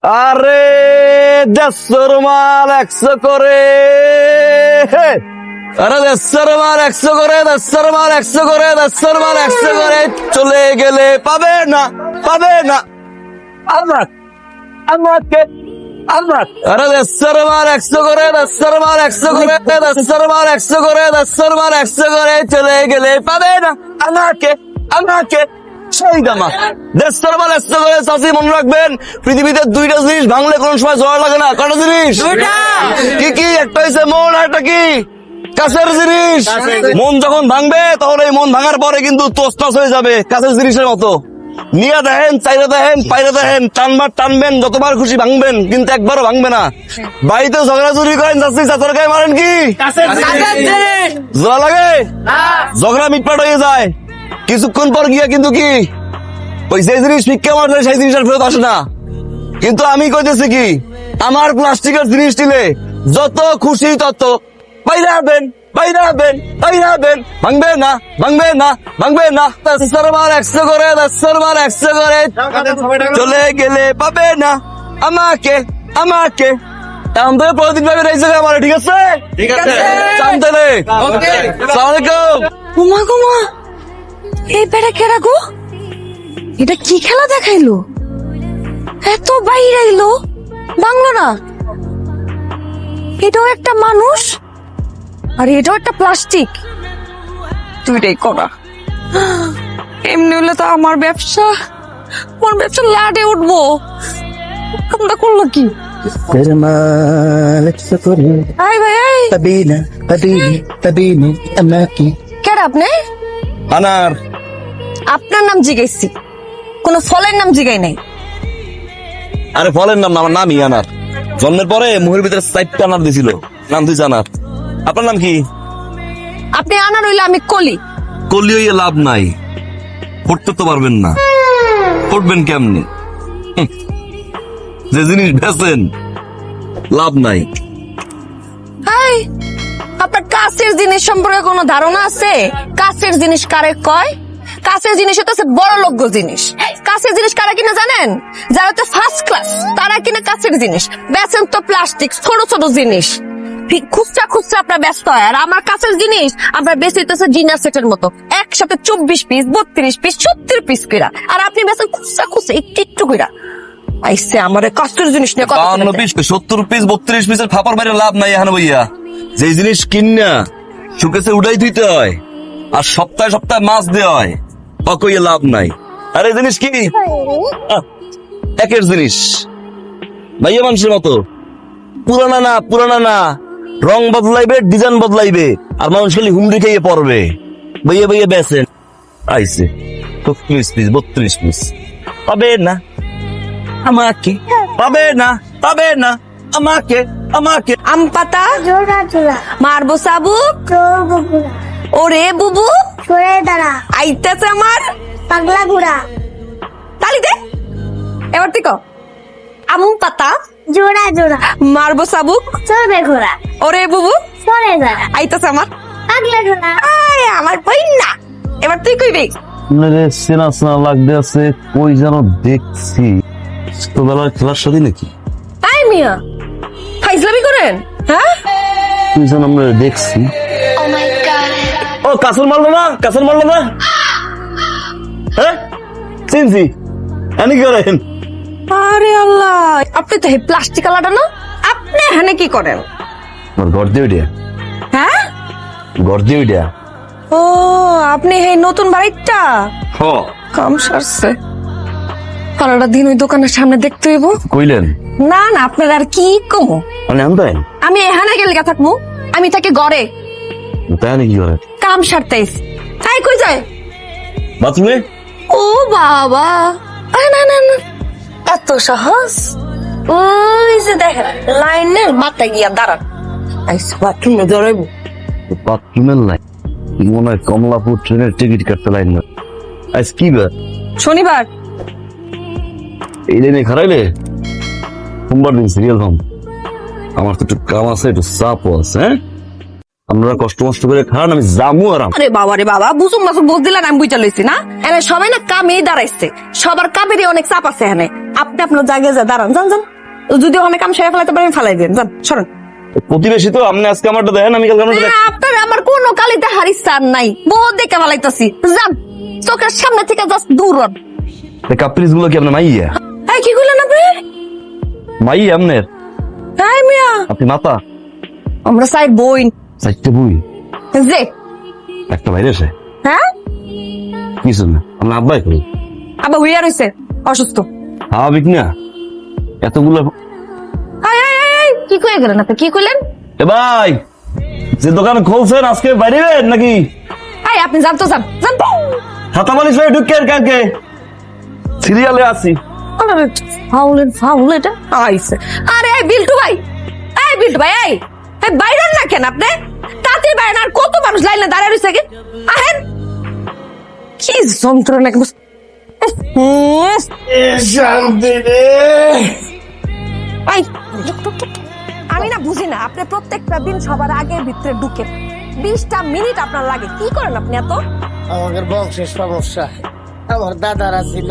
আরে 150 মাল 100 করে, আরে 150 মাল 100 করে, 150 মাল 100 করে, 150 মাল 100 করে চলে গেলে পাবে না, পাবে না। আমাকে আরে 150 মাল 100 করে, 150 মাল 100 করে, 150 মাল 100 করে, 150 মাল 100 করে চলে গেলে পাবে না। আমাকে সেই দামা 150 মাল 100 করে। চাচি মনে রাখবেন, পৃথিবীতে দুইটা জিনিস ভাঙলে কোন সময় জ্বর লাগে না। কটা জিনিস? কি কি? একটা হচ্ছে মন, আর একটা কি? কাছের জিনিস। মন যখন ভাঙবে তখন এই মন ভাঙার পরে কিন্তু তোষতাছ হয়ে যাবে কাছের জিনিসের মতো। নিয়ে দেখেন, চাইলে দেখেন, পাইলে দেখেন, টানবার টানবেন, যতবার খুশি ভাঙবেন, কিন্তু একবারও ভাঙবে না। বাড়িতে ঝগড়া চুরি করেন, চাচ্ছি চাচার গায়ে মারেন কি? জোড়া লাগে, ঝগড়া মিটপাট হয়ে যায়। কিছুক্ষণ পর গিয়া কিন্তু কি ওই যে জিনিস ফিক্কা মারলে সেই জিনিস আর ফেরত আসে না। কিন্তু আমি কইতেছি কি, আমার প্লাস্টিকের জিনিস দিলে যত খুশি তত বাইরে হবেন, বাইরে হবেন, বাইরে হবেন। ভাঙবে না, ভাঙবে না, ভাঙবে না। 150 মাল 100 করে, 150 মাল 100 করে চলে গেলে পাবে না। আমাকে আমাদের প্রতিদিন পাবে এই জায়গায় আমার। ঠিক আছে, ঠিক আছে, জানতে নেই। আসসালামু আলাইকুম। ঘুমা ঘুমা, এই বেড়া কেডা গো? এটা কি খেলা দেখাইলো? এত বাইরে এলো, বাংলো না। এটাও একটা মানুষ, আর এটাও একটা প্লাস্টিক। দুইটাই করা। এমনি হলে তো আমার ব্যবসা লাডে উঠবো। আমরা করলো কি? আই ভাই, আই কেডা আপনি? আনার। আপনার নাম জিজ্ঞেসছি, কোন ফলের নাম জিগাই নাই। আরে ফলের নাম না, আমার নামই আনার। জন্মের পরে মুখের ভিতরে 4টা আনার দিছিল, নাম তুই জানার। আপনার নাম কি? আপনি আনার হইলে আমি কলি। কলি হইয়া লাভ নাই, পড়তে তো পারবেন না। পড়বেন কেমনে? যে জিনিস বেচেন লাভ নাই। হাই, আপনার কাছের জিনিস সম্পর্কে কোনো ধারণা আছে? কাছের জিনিস কারে কয়? কাছের জিনিস হচ্ছে বড় লোক জিনিস। কাছের জিনিস কারা কিনা জানেন? যারা তো ফার্স্ট ক্লাস তারা কিনা কাছের জিনিস। বেচেন তো প্লাস্টিক, ছোট ছোট জিনিস। খুচরা আপনার ব্যস্ত হয়। আর আমার কাছের জিনিস আপনার বেশি হইতেছে ডিনার সেটের মতো, একসাথে 24 পিস, 32 পিস, 70 পিস কইরা। আর আপনি বেচেন খুচরা একটু কইরা। আইসে আমার কাছের জিনিস নিয়ে কথা 52 পিস, 70 পিস, 32 পিসের ফাপড় মারে লাভ নাই এখন ভাইয়া। যে জিনিস কিনা সুকেসে উঠাই দিতে হয়, আর সপ্তাহে সপ্তাহে মাছ দেওয়া হয়, অকইয়ে লাভ নাই। আর এই জিনিস কি? একের জিনিস ভাইয়া মানুষের মতো পুরানা না, রং বদলাইবে, ডিজাইন বদলাইবে, আর মানুষ খালি হুমড়ি খেয়ে পড়বে। ভাইয়া বেচেন আইসে 32 পিস, 32 পিস। পাবে না আমাকে, পাবে না, পাবে না আমাকে। আম পাতা জোড়া জোড়া মারবো সাবুক, ওরে বুবু সরে দাঁড়া, আইতাছে আমার পাগলা ঘোড়া তালি দে। এবার তুই ক, আম পাতা জোড়া জোড়া মারবো সাবুক, চলবে ঘোড়া, ওরে বুবু সরে দাঁড়া, আইতাছে আমার পাগলা ঘোড়া। আয় আমার বই না। এবার তুই কইবি। চেনা লাগতে আছে, কই যেন দেখছি ছোটবেলার খেলার সাথে নাকি? আই মিয়া, ফাইজলামি করেন? হ্যাঁ, তুই যেন আমরা দেখছি। ও কাসল মারলো না, হ্যাঁ চিনছি। এনে কি করেন? আরে আল্লাহ, আপনি তো এই প্লাস্টিক আলাদা না, আপনি এখানে কি করেন? ঘর দিয়ে উঠিয়া, হ্যাঁ ঘর দিয়ে উঠিয়া। ও, আপনি এই নতুন বাড়িটা হ কাম সারছে। সারাটা দিন ওই দোকানের সামনে দেখতে হইব। কইলেন না আপনার আর কি কমো। মানে আনতেন? আমি এখানে গেলে থাকবো, আমি থাকি ঘরে তাই নাকি করে কাম সারতেইস। তাই কই যায় বাথরুমে? ও বাবা, না এত সহজ? ওই যে দেখেন লাইনের মাথায় গিয়া দাঁড়ান, আইসা বাথরুমে ধরাইবো। বাথরুমের লাইন মনে হয় কমলাপুর ট্রেনের টিকিট কাটতে লাইন না। আজ কি বার? শনিবার। এই লাইনে খারাইলে সোমবার দিন সিরিয়াল হম। আমার তো একটু কাম আছে, একটু চাপও আছে। হ্যাঁ আপনারা কষ্ট মষ্ট করে খান, আমি জামু আরাম। আরে বাবা রে বাবা, বুঝুম মাসুম বুঝ দিলেন, আমি বুঝা লইছি না। এনে সবাই না কামেই দাঁড়াইছে, সবার কামেরই অনেক চাপ আছে এখানে। আপনি আপনার জায়গায় যা দাঁড়ান, যান যান। যদি অনেক কাম সেরে ফেলাইতে পারেন ফেলাই দেন, যান সরেন। প্রতিবেশী তো আপনি আজকে আমারটা দেখেন, আমি কালকে আমারটা দেখেন। আপনার আমার কোনো কালিতে হারিস চান নাই, বহুত দেখে ফেলাইতাছি, যান চোখের সামনে থেকে জাস্ট দূর হন। কাপ্রিস গুলো কি আপনার মাইয়া? এই কি কইলেন আপনি? মাইয়া আপনার? এই মিয়া, আপনি মাতা? আমরা সাইড বইন। চারটে বই, যে একটা বাইরে আসে হ্যাঁ কিছু না। আপনার আব্বাই করি আবার হইয়া রইছে অসুস্থ। স্বাভাবিক না এতগুলো। এই, এই, এই, এই, কি কয়ে গেলেন আপনি? কি কইলেন? এ ভাই, যে দোকান খুলছেন আজকে বাইরে নাকি? এই আপনি যান তো, যান যান। হাতামালি সবাই ঢুকে কালকে সিরিয়ালে আছি। ফাউল এটা আইছে। আরে এই বিল্টু ভাই, এই বিল্টু ভাই, এই এই বাইরেন না কেন আপনি? তাতে বাইরেন, আর কত মানুষ লাইনে দাঁড়ায় রইছে কি? আহেন, কি যন্ত্রণা! শান্তি রে। এই, আমি না বুঝি না, আপনি প্রত্যেকটা দিন সবার আগে ভিতরে ঢুকে 20টা মিনিট আপনার লাগে, কি করেন আপনি এত? আমাদের বংশের সমস্যা। আমার দাদারা ছিল,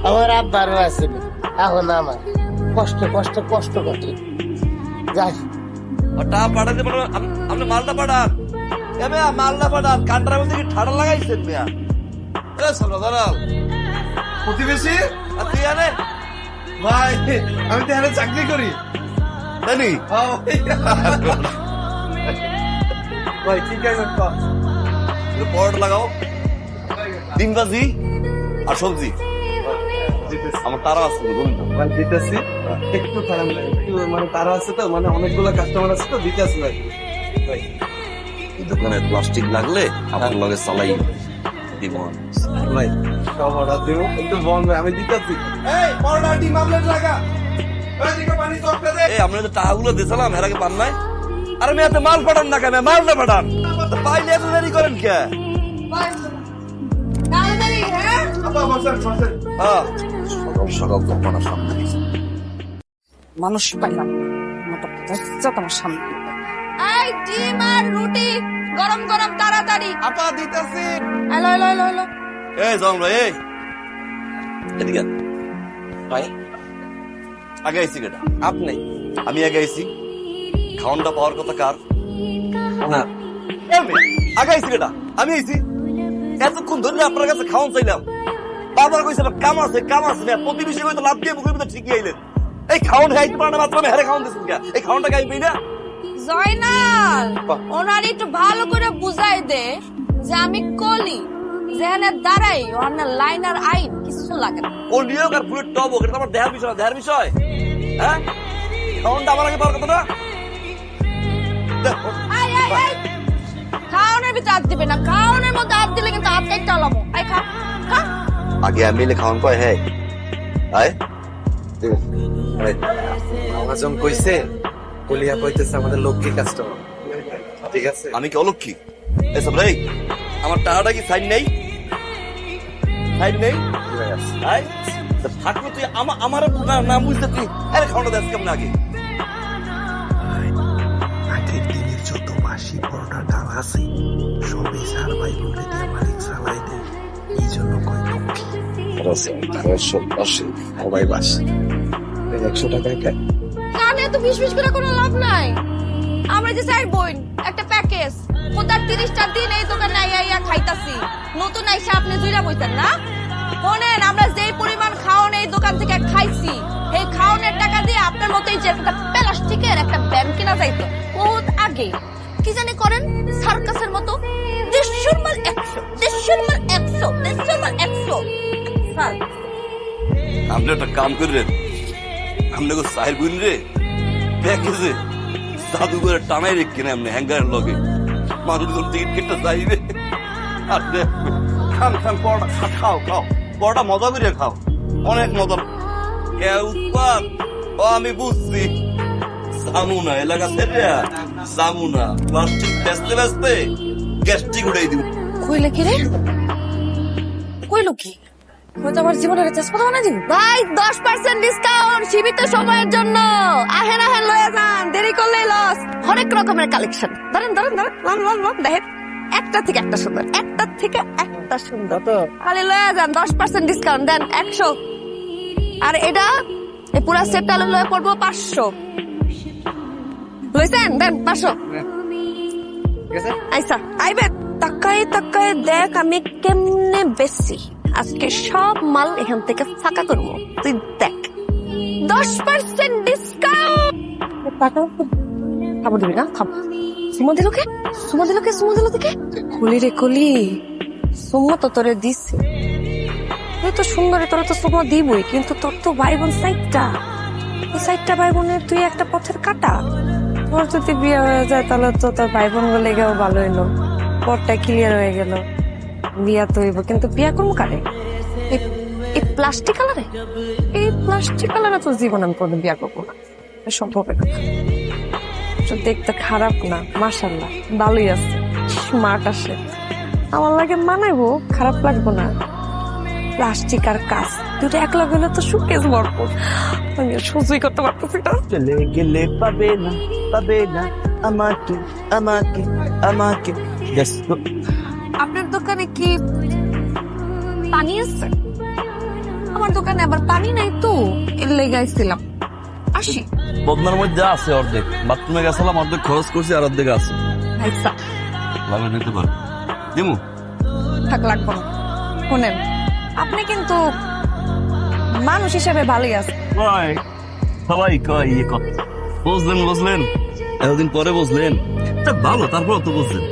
আমার আব্বারও আছিল, এখন আমার কষ্ট কষ্ট কষ্ট কষ্ট যাই। ওটা পাঠাতে পারো, আপনি মালটা পাঠান। এ মেয়া মালটা পাঠান, কান্টার মধ্যে কি ঠাড়া লাগাইছেন মেয়া? এ সালা দাঁড়াল প্রতিবেশী, আর তুই আনে ভাই, আমি তো এখানে চাকরি করি জানি ভাই। ঠিক আছে, পরোটা লাগাও, ডিম ভাজি আর সবজি। আমার তারা আছে দিতেছি একটু খারাপ লাগে, একটু মানে তারা আছে তো, মানে অনেকগুলো কাস্টমার আছে তো, দিতে আছে ভাই। দোকানে প্লাস্টিক লাগলে আমার লগে চালাই দিব। ভাই সব অর্ডার দিব, একটু বন্ধ, আমি দিতেছি। এই পরোটা ডিম আমলেট লাগা, ওইদিকে পানি চটকে দে। এই আমরা যে টাকাগুলো দিয়েছিলাম এর আগে পান নাই? আরে মেয়ে এত মাল পাঠান না কেন? মালটা পাঠান। তো পাইলে এত দেরি করেন কে? আপা বসেন বসেন। হ্যাঁ, সকাল সকাল তো আপনার সামনে মানুষ পাইলাম তোমার সামনে। এই ডিম আর রুটি গরম গরম তাড়াতাড়ি। আপা দিতেছি। এলো এলো এলো এলো। এই যাও ভাই, এই এদিকে আন। ভাই আগে আইসি কেটা? আপনি? আমি আগে আইসি। খাওয়ানটা পাওয়ার কথা কার? না আগে আইসি কেটা? আমি আইসি। এতক্ষণ ধরে আপনার কাছে খাওয়ান চাইলাম, বাবার কইছে কাম আছে কাম আছে না, প্রতিবেশী কইতো লাভ দিয়ে মুখের ভিতরে ঠিকই আইলেন। এই খাওয়ান খাইতে পারে না মাত্র আমি হেরে খাওয়ান দিচ্ছেন কে? এই খাওয়ানটা খাই পাই না? জয়নাল, ওনার একটু ভালো করে বুঝাই দে যে আমি কলি যেখানে দাঁড়াই ওখানে লাইন আর আইন কিছু লাগে না। ও নিয়োগ আর ফুলের টব, এটা তো আমার দেহার বিষয় না। দেহার বিষয় হ্যাঁ, খাওয়ানটা আমার আগে পাওয়ার কথা না। দেখো এই, এই, এই, খাওয়ানোর ভিতরে হাত দিবে না, খাওয়ানোর মধ্যে হাত দিলে কিন্তু হাত কেটে আলামো। এই খা খা। আগে আমি এলে খাওয়ান পাই। হ্যাঁ আয় আমাজন কইছে, কলিয়া কইতেছে আমাদের লক্ষ্মী কাস্টমার। ঠিক আছে, আমি কি অলক্ষী? এসব রে, আমার টাকাটা কি সাইন নেই? সাইন নেই আয় তা থাকলে তুই আমার নাম বুঝতে তুই আরে খাওয়াটা দেখ কেমন আগে। আগের দিনের যত বাসি পরোটা ডাল আছে সবই সারভাই বলে দিয়ে মালিক চালাই দেয়, এই জন্য কয় লক্ষ্মী। 100 টাকায় খায়। কানে তো বিশ করে কোনো লাভ নাই। আমরা যে স্যার বইন একটা প্যাকেজ প্রত্যেক 30টা দিন এই দোকানে আইয়া খাইতাছি, নতুন আইসা আপনি জুইরা বইতেন না। শোনেন, আমরা যেই পরিমাণ খাওন এই দোকান থেকে খাইছি, এই খাওনের টাকা দিয়ে আপনার মতোই যে একটা প্লাস্টিকের একটা ব্যাগ কিনা যাইতো বহুত আগে। কি জানি করেন সার্কাসের মতো, 150 মাল 100, 150 মাল 100, 150 মাল 100। স্যার আপনি একটা কাম করেন, আপনি সাহেব বুঝলেন রে প্যাকেজে জাদু করে টানাই রেখে না আপনি হ্যাঙ্গারের লগে মানুষজন টিকিট কেটে চাইবে। আর খান খান পরোটা খাও খাও, পরোটা মজা করে খাও, অনেক মজা। কে উৎপাদ ও আমি বুঝছি, জামু না এলাকা ছেড়ে জামু না, প্লাস্টিক বেচতে বেচতে গ্যাস্ট্রিক উঠাই দিব। কইলে কি রে? কইলো কি? হয়তো আমার জীবনের তেজপাতা বানাই দিবি। ভাই 10% ডিসকাউন্ট সীমিত সময়ের জন্য। আহেন আহেন লয়ে যান, দেরি করলেই লস। হরেক রকমের কালেকশন। ধরেন ধরেন ধরেন, লন লন লন, দেখেন একটা থেকে একটা সুন্দর, একটা থেকে একটা সুন্দর। খালি লয়ে যান, 10% ডিসকাউন্ট দেন, 100। আর এটা এই পুরা সেটটা লয়ে পড়বো 500। লইছেন, দেন 500। আইসা আইবে, তাকায় তাকায় দেখ আমি কেমনে বেশি। আজকে সব মাল এখান থেকে ফাঁকা করবো, তুই দেখ। 10% ডিসকাউন্ট। খাবো দিবি না? খাবো। সুমো দিল কে? সুমো দিল কে? সুমো দিল কে? কলি রে কলি, সুমো তো তোরে দিছে। তুই তো সুন্দরী, তোরা তো সুমো দিবই, কিন্তু তোর তো ভাই বোন সাইডটা, এই সাইডটা ভাই বোনের তুই একটা পথের কাটা। তোর যদি বিয়ে হয়ে যায় তাহলে তো তোর ভাই বোন বলে গেও ভালো হইলো, পরটা ক্লিয়ার হয়ে গেল। বিয়া তো হইব, কিন্তু বিয়া করবো কারে? এই প্লাস্টিক কালারে? এই প্লাস্টিক কালারে তো জীবন আমি কোনদিন বিয়া করবো না, সম্ভব না। দেখতে খারাপ না, মাশাআল্লাহ ভালোই আছে, স্মার্ট আছে, আমার লাগে মানাইবো, খারাপ লাগবো না। প্লাস্টিক আর কাঁচ দুটো এক লগে হলে তো সুকেস ভরপুর, আমি সহ্যই করতে পারতেছি না। চলে গেলে পাবে না, পাবে না আমাকে, আমাকে, আমাকে। আপনার দোকানে কি পানি আছে? আমার দোকানে আবার পানি নাই তো, এর লেগে আইছিলাম। আসি। বদনার মধ্যে আছে অর্ধেক, বাথরুমে গেছিলাম, অর্ধেক খরচ করছি, আর অর্ধেক আছে। আচ্ছা, লাগবে নিতে পার দিমু। থাক, লাগবো না। শোনেন, আপনি কিন্তু মানুষ হিসেবে ভালোই আছে। কয় সবাই কয় ইয়ে কথা, বুঝলেন বুঝলেন, এতদিন পরে বুঝলেন, তা ভালো, তারপর তো বুঝলেন।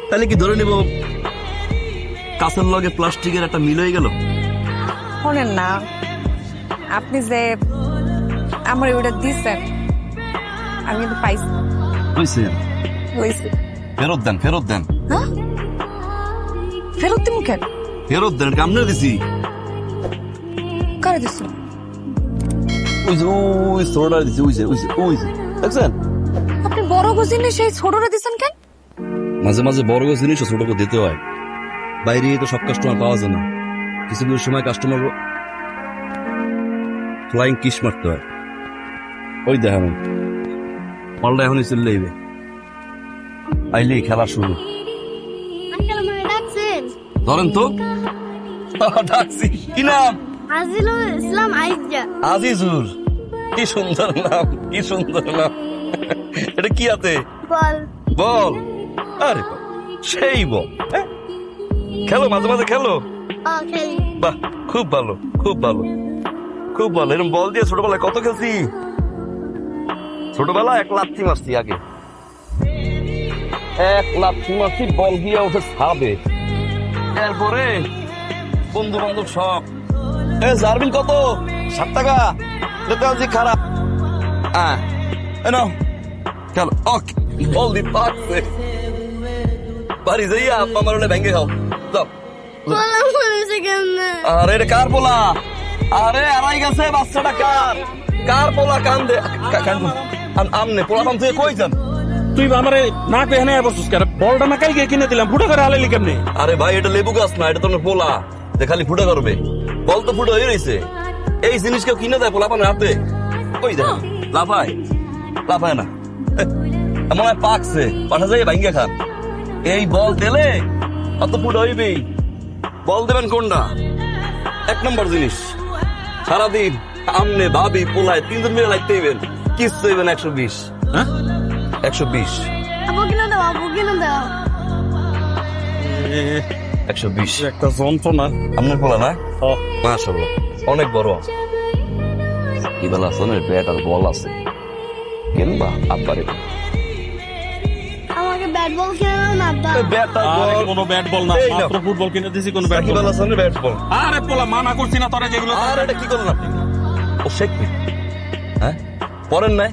তাহলে কি ধরে নিব কাঁচের লগে প্লাস্টিকের একটা মিল হয়ে গেল? শোনেন না, আপনি যে আমার ওটা দিচ্ছেন, আমি কিন্তু পাইছি, বুঝছেন? হয়েছে। ফেরত দেন, ফেরত দেন, হ্যাঁ, ফেরত দিব কেন? ফেরত দেন, কামনে দিছি। কারে দিচ্ছিল? ওই যে ওই ছোটটা দিছি, ওই যে ওই যে ওই যে দেখছেন? আপনি বড় গজিনে সেই ছোটরা দিচ্ছেন কেন? মাঝে মাঝে বড় জিনিসও ছোটকে দিতে হয়, বাইরে তো সব কাস্টমার পাওয়া যায় না, কিছু কিছু সময় কাস্টমার ফ্লাইং কিস মারতে হয়। ওই দেখেন মালটা এখনই চলে যাইবে, আইলেই খেলা শুরু। আঙ্কেল আমাকে ডাকছেন? ধরেন তো। ডাকছি, কি নাম? আজিজুল ইসলাম আইজা। আজিজুর, কি সুন্দর নাম, কি সুন্দর নাম। এটা কি আছে? বল। বল। আরে বাহ, সেই বল। হ্যাঁ? খেলো, মাঝে মাঝে খেলো। খেলি। বাহ, খুব ভালো, খুব ভালো, খুব ভালো। এরকম বল দিয়ে ছোটবেলায় কত খেলছি। ছোটবেলায় 1 লাথি মারছি, আগে 1 লাথি মারছি, বল দিয়ে উঠে ছাবে। এরপরে বন্ধু বান্ধব সব, জারবিন কত? 7 টাকা। দোকানজি খারাপ। নাও খেলো। ওকে, বল দি পাচ্ছে। বাড়ি যাইয়া আব্বা আমার ভেঙে খাও। যাও। বলা মনেছে কেমনে? আরে এটা কার পোলা? আরে আড়াই গেছে বাচ্চাটা কার? কার পোলা? কান্দে আমনে পোলা পাম তুই কই যান? তুই আমারে না পেহনে বসছিস কেন? বলটা না কাই কিনে দিলাম, ফুটা করে আলাইলি কেমনে? আরে ভাই, এটা লেবু গাছ না, এটা তো পোলা, যে খালি ফুটা করবে। বল তো ফুটা হয়ে রয়েছে। এই জিনিস কেউ কিনে দেয় পোলা পানের হাতে? কই দেয়? লাফায়, লাফায় না, এমন হয় পাকছে, পাঠা যাই ভাঙ্গে খান। এই বল দিলে অত ফুটা হইবেই। বল দেবেন কোনটা? 1 নম্বর জিনিস। সারাদিন আমনে ভাবি পোলায় 3 জন মিলে লাগতে হইবেন, কিচ্ছু হইবেন 120। হ্যাঁ, 120, আবু কিনে দাও, আবু কিনে দাও। 120। একটা যন্ত্রণা। আপনার পোলা না? ও, মাশাআল্লাহ, অনেক বড়। কি বলা আছে, ব্যাট আর বল আছে, কিনবা আব্বারে। আমাকে ব্যাট বল কিনে দাও না আব্বা। ব্যাট আর আরে বল, কোনো ব্যাট বল না, এই নাও। মাত্র ফুটবল কিনে দিছি, কোন ব্যাট কি বল? বলা আছে, ব্যাট বল। আরে পোলা মানা করছি না তোরা যেগুলো। আর এটা কি করলেন আপনি? ও শেখবি, হ্যাঁ পড়েন নাই?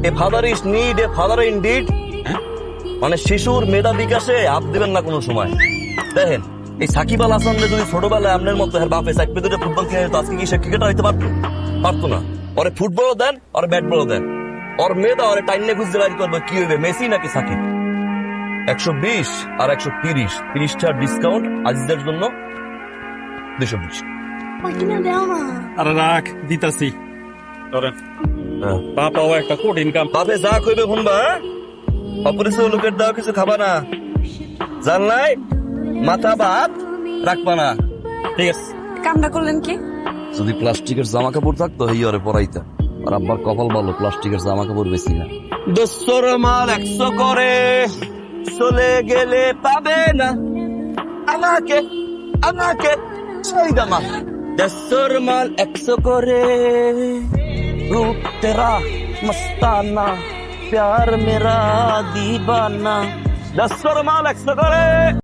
A father is need, a father in deed. মানে শিশুর মেধা বিকাশে হাত দিবেন না কোনো সময়। দেখেন, এই সাকিব আল হাসানরে যদি ছোটবেলায় আপনার মতো এর বাপে চাকরি দুটো ফুটবল কিনে দিত, আজকে কি সে ক্রিকেটার হইতে পারতো? পারতো না। ওরে ফুটবলও দেন, ওরে ব্যাট বলও দেন, ওর মেধা ওরে টাইনে খুঁজতে বাইর করবে, কি হইবে, মেসি নাকি সাকিব? 120 আর 130, 30টা ডিসকাউন্ট আজিজদের জন্য, 220। কিনে দাও না। আরে রাখ, দিতাছি। ধরেন বাপাও একটা কঠিন কাম। বাপে যা কইবে শুনবা, হ্যাঁ? অপরিচয় লোকের দাও কিছু খাবা না, জানলাই মাথা ভাত রাখবা না। ঠিক আছে। কামটা করলেন কি? যদি প্লাস্টিকের জামা কাপড় থাকতো এই ওরে পরাইতা। আর আব্বার কপাল ভালো, প্লাস্টিকের জামা কাপড় বেশি না। 200 মাল 100 করে চলে গেলে পাবে না আমাকে, আমাকে সেই দামা। 200 মাল 100 করে रूप तेरा मस्ताना प्यार मेरा दीवाना। 200 माल 100 করে